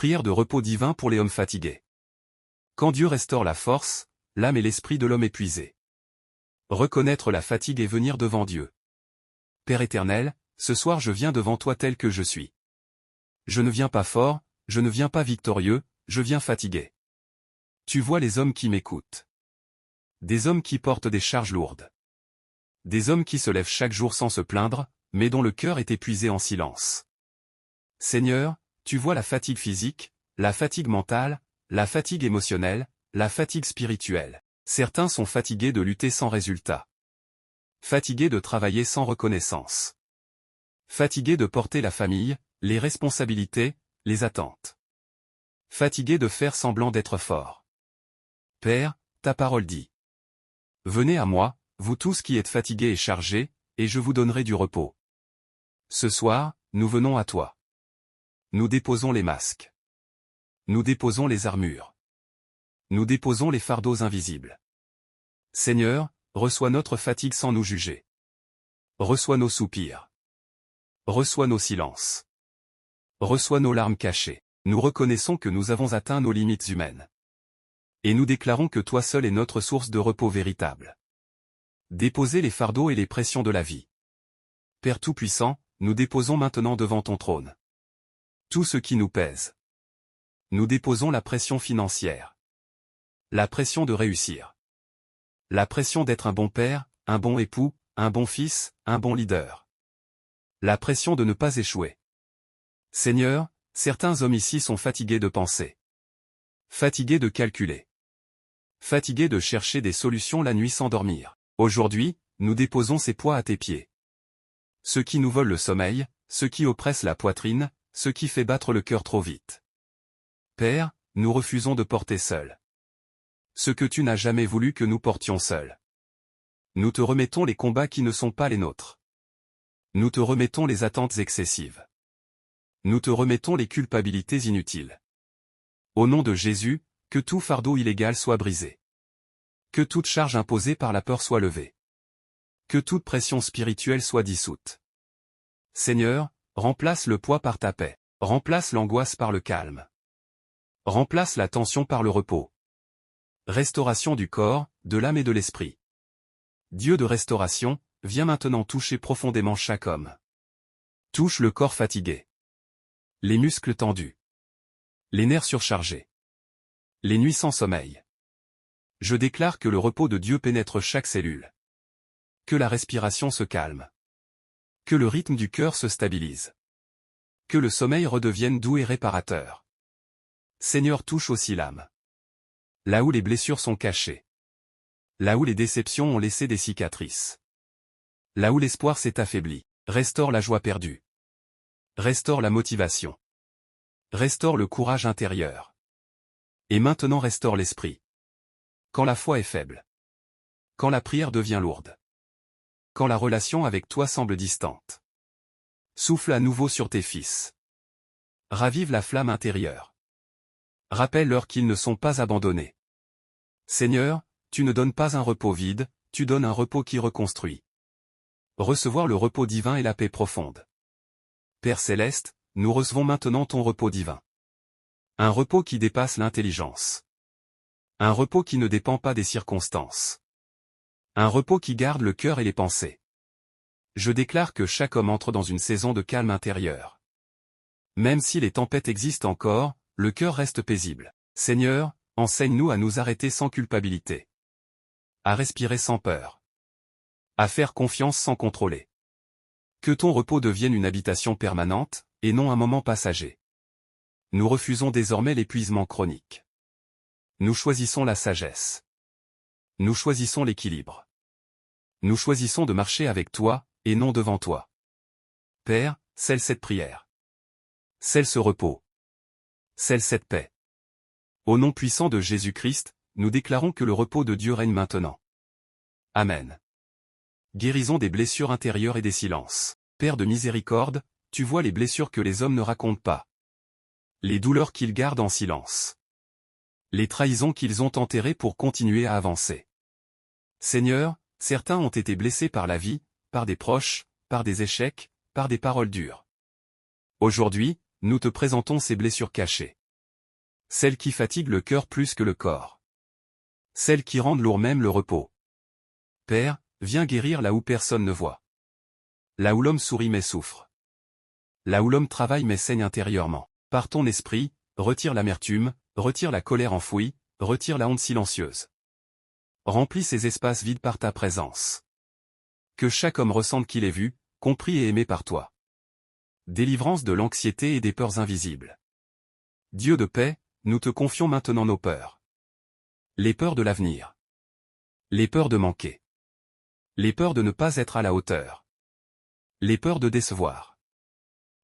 Prière de repos divin pour les hommes fatigués. Quand Dieu restaure la force, l'âme et l'esprit de l'homme épuisé. Reconnaître la fatigue et venir devant Dieu. Père éternel, ce soir je viens devant toi tel que je suis. Je ne viens pas fort, je ne viens pas victorieux, je viens fatigué. Tu vois les hommes qui m'écoutent. Des hommes qui portent des charges lourdes. Des hommes qui se lèvent chaque jour sans se plaindre, mais dont le cœur est épuisé en silence. Seigneur, tu vois la fatigue physique, la fatigue mentale, la fatigue émotionnelle, la fatigue spirituelle. Certains sont fatigués de lutter sans résultat. Fatigués de travailler sans reconnaissance. Fatigués de porter la famille, les responsabilités, les attentes. Fatigués de faire semblant d'être forts. Père, ta parole dit. Venez à moi, vous tous qui êtes fatigués et chargés, et je vous donnerai du repos. Ce soir, nous venons à toi. Nous déposons les masques. Nous déposons les armures. Nous déposons les fardeaux invisibles. Seigneur, reçois notre fatigue sans nous juger. Reçois nos soupirs. Reçois nos silences. Reçois nos larmes cachées. Nous reconnaissons que nous avons atteint nos limites humaines. Et nous déclarons que toi seul es notre source de repos véritable. Déposez les fardeaux et les pressions de la vie. Père Tout-Puissant, nous déposons maintenant devant ton trône tout ce qui nous pèse. Nous déposons la pression financière. La pression de réussir. La pression d'être un bon père, un bon époux, un bon fils, un bon leader. La pression de ne pas échouer. Seigneur, certains hommes ici sont fatigués de penser. Fatigués de calculer. Fatigués de chercher des solutions la nuit sans dormir. Aujourd'hui, nous déposons ces poids à tes pieds. Ceux qui nous volent le sommeil, ceux qui oppressent la poitrine, ceux qui fait battre le cœur trop vite. Père, nous refusons de porter seuls ce que tu n'as jamais voulu que nous portions seuls. Nous te remettons les combats qui ne sont pas les nôtres. Nous te remettons les attentes excessives. Nous te remettons les culpabilités inutiles. Au nom de Jésus, que tout fardeau illégal soit brisé. Que toute charge imposée par la peur soit levée. Que toute pression spirituelle soit dissoute. Seigneur, remplace le poids par ta paix. Remplace l'angoisse par le calme. Remplace la tension par le repos. Restauration du corps, de l'âme et de l'esprit. Dieu de restauration, viens maintenant toucher profondément chaque homme. Touche le corps fatigué. Les muscles tendus. Les nerfs surchargés. Les nuits sans sommeil. Je déclare que le repos de Dieu pénètre chaque cellule. Que la respiration se calme. Que le rythme du cœur se stabilise. Que le sommeil redevienne doux et réparateur. Seigneur, touche aussi l'âme. Là où les blessures sont cachées. Là où les déceptions ont laissé des cicatrices. Là où l'espoir s'est affaibli. Restaure la joie perdue. Restaure la motivation. Restaure le courage intérieur. Et maintenant restaure l'esprit. Quand la foi est faible. Quand la prière devient lourde. Quand la relation avec toi semble distante. Souffle à nouveau sur tes fils. Ravive la flamme intérieure. Rappelle-leur qu'ils ne sont pas abandonnés. Seigneur, tu ne donnes pas un repos vide, tu donnes un repos qui reconstruit. Recevoir le repos divin et la paix profonde. Père Céleste, nous recevons maintenant ton repos divin. Un repos qui dépasse l'intelligence. Un repos qui ne dépend pas des circonstances. Un repos qui garde le cœur et les pensées. Je déclare que chaque homme entre dans une saison de calme intérieur. Même si les tempêtes existent encore, le cœur reste paisible. Seigneur, enseigne-nous à nous arrêter sans culpabilité. À respirer sans peur. À faire confiance sans contrôler. Que ton repos devienne une habitation permanente, et non un moment passager. Nous refusons désormais l'épuisement chronique. Nous choisissons la sagesse. Nous choisissons l'équilibre. Nous choisissons de marcher avec toi, et non devant toi. Père, scelle cette prière. Scelle ce repos. Scelle cette paix. Au nom puissant de Jésus-Christ, nous déclarons que le repos de Dieu règne maintenant. Amen. Guérison des blessures intérieures et des silences. Père de miséricorde, tu vois les blessures que les hommes ne racontent pas. Les douleurs qu'ils gardent en silence. Les trahisons qu'ils ont enterrées pour continuer à avancer. Seigneur, certains ont été blessés par la vie, par des proches, par des échecs, par des paroles dures. Aujourd'hui, nous te présentons ces blessures cachées. Celles qui fatiguent le cœur plus que le corps. Celles qui rendent lourd même le repos. Père, viens guérir là où personne ne voit. Là où l'homme sourit mais souffre. Là où l'homme travaille mais saigne intérieurement. Par ton esprit, retire l'amertume, retire la colère enfouie, retire la honte silencieuse. Remplis ces espaces vides par ta présence. Que chaque homme ressente qu'il est vu, compris et aimé par toi. Délivrance de l'anxiété et des peurs invisibles. Dieu de paix, nous te confions maintenant nos peurs. Les peurs de l'avenir. Les peurs de manquer. Les peurs de ne pas être à la hauteur. Les peurs de décevoir.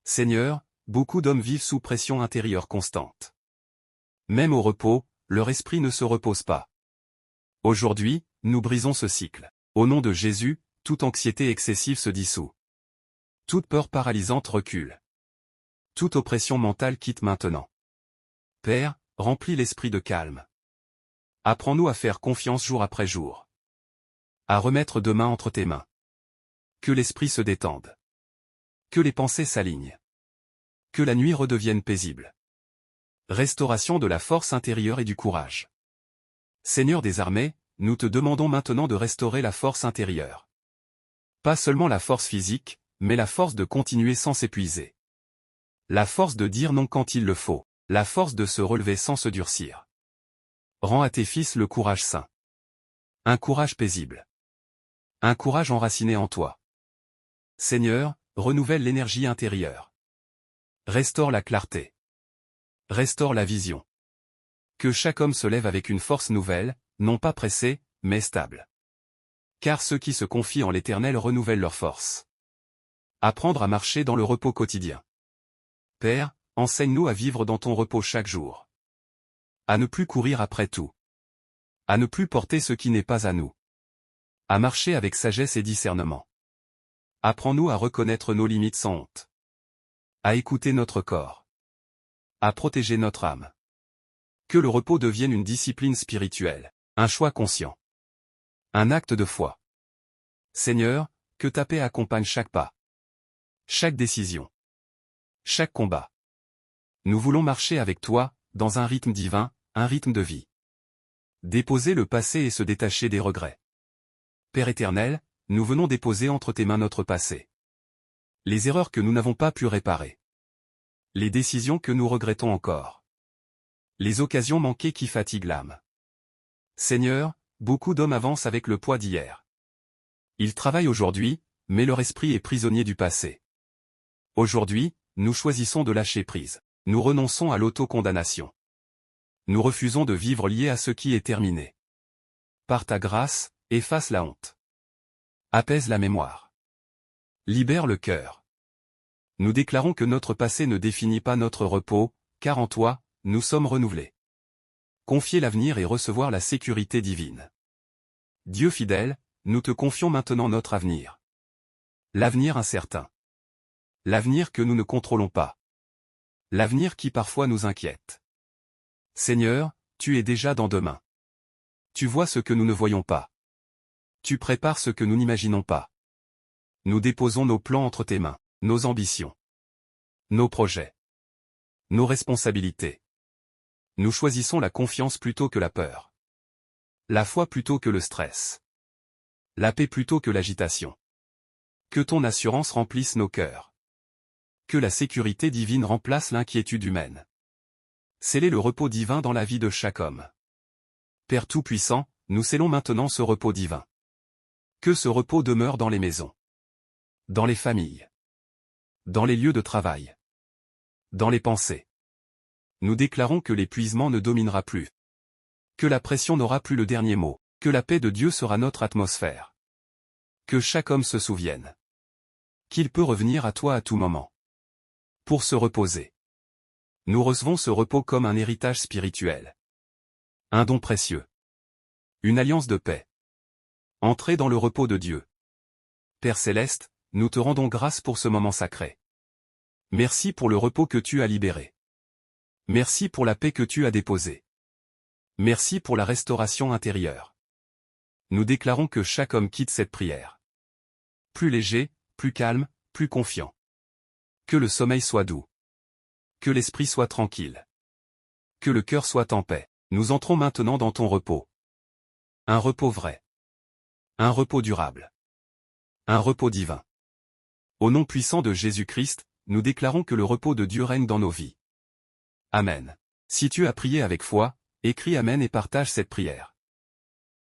Seigneur, beaucoup d'hommes vivent sous pression intérieure constante. Même au repos, leur esprit ne se repose pas. Aujourd'hui, nous brisons ce cycle. Au nom de Jésus, toute anxiété excessive se dissout. Toute peur paralysante recule. Toute oppression mentale quitte maintenant. Père, remplis l'esprit de calme. Apprends-nous à faire confiance jour après jour. À remettre demain entre tes mains. Que l'esprit se détende. Que les pensées s'alignent. Que la nuit redevienne paisible. Restauration de la force intérieure et du courage. Seigneur des armées, nous te demandons maintenant de restaurer la force intérieure. Pas seulement la force physique, mais la force de continuer sans s'épuiser. La force de dire non quand il le faut. La force de se relever sans se durcir. Rends à tes fils le courage sain. Un courage paisible. Un courage enraciné en toi. Seigneur, renouvelle l'énergie intérieure. Restaure la clarté. Restaure la vision. Que chaque homme se lève avec une force nouvelle, non pas pressée, mais stable. Car ceux qui se confient en l'Éternel renouvellent leur force. Apprendre à marcher dans le repos quotidien. Père, enseigne-nous à vivre dans ton repos chaque jour. À ne plus courir après tout. À ne plus porter ce qui n'est pas à nous. À marcher avec sagesse et discernement. Apprends-nous à reconnaître nos limites sans honte. À écouter notre corps. À protéger notre âme. Que le repos devienne une discipline spirituelle, un choix conscient. Un acte de foi. Seigneur, que ta paix accompagne chaque pas. Chaque décision. Chaque combat. Nous voulons marcher avec toi, dans un rythme divin, un rythme de vie. Déposer le passé et se détacher des regrets. Père éternel, nous venons déposer entre tes mains notre passé. Les erreurs que nous n'avons pas pu réparer. Les décisions que nous regrettons encore. Les occasions manquées qui fatiguent l'âme. Seigneur, beaucoup d'hommes avancent avec le poids d'hier. Ils travaillent aujourd'hui, mais leur esprit est prisonnier du passé. Aujourd'hui, nous choisissons de lâcher prise. Nous renonçons à l'autocondamnation. Nous refusons de vivre liés à ce qui est terminé. Par ta grâce, efface la honte. Apaise la mémoire. Libère le cœur. Nous déclarons que notre passé ne définit pas notre repos, car en toi, nous sommes renouvelés. Confier l'avenir et recevoir la sécurité divine. Dieu fidèle, nous te confions maintenant notre avenir. L'avenir incertain. L'avenir que nous ne contrôlons pas. L'avenir qui parfois nous inquiète. Seigneur, tu es déjà dans demain. Tu vois ce que nous ne voyons pas. Tu prépares ce que nous n'imaginons pas. Nous déposons nos plans entre tes mains, nos ambitions, nos projets, nos responsabilités. Nous choisissons la confiance plutôt que la peur. La foi plutôt que le stress. La paix plutôt que l'agitation. Que ton assurance remplisse nos cœurs. Que la sécurité divine remplace l'inquiétude humaine. Scellez le repos divin dans la vie de chaque homme. Père Tout-Puissant, nous scellons maintenant ce repos divin. Que ce repos demeure dans les maisons. Dans les familles. Dans les lieux de travail. Dans les pensées. Nous déclarons que l'épuisement ne dominera plus. Que la pression n'aura plus le dernier mot. Que la paix de Dieu sera notre atmosphère. Que chaque homme se souvienne qu'il peut revenir à toi à tout moment. Pour se reposer. Nous recevons ce repos comme un héritage spirituel. Un don précieux. Une alliance de paix. Entrez dans le repos de Dieu. Père Céleste, nous te rendons grâce pour ce moment sacré. Merci pour le repos que tu as libéré. Merci pour la paix que tu as déposée. Merci pour la restauration intérieure. Nous déclarons que chaque homme quitte cette prière. Plus léger, plus calme, plus confiant. Que le sommeil soit doux. Que l'esprit soit tranquille. Que le cœur soit en paix. Nous entrons maintenant dans ton repos. Un repos vrai. Un repos durable. Un repos divin. Au nom puissant de Jésus-Christ, nous déclarons que le repos de Dieu règne dans nos vies. Amen. Si tu as prié avec foi, écris Amen et partage cette prière.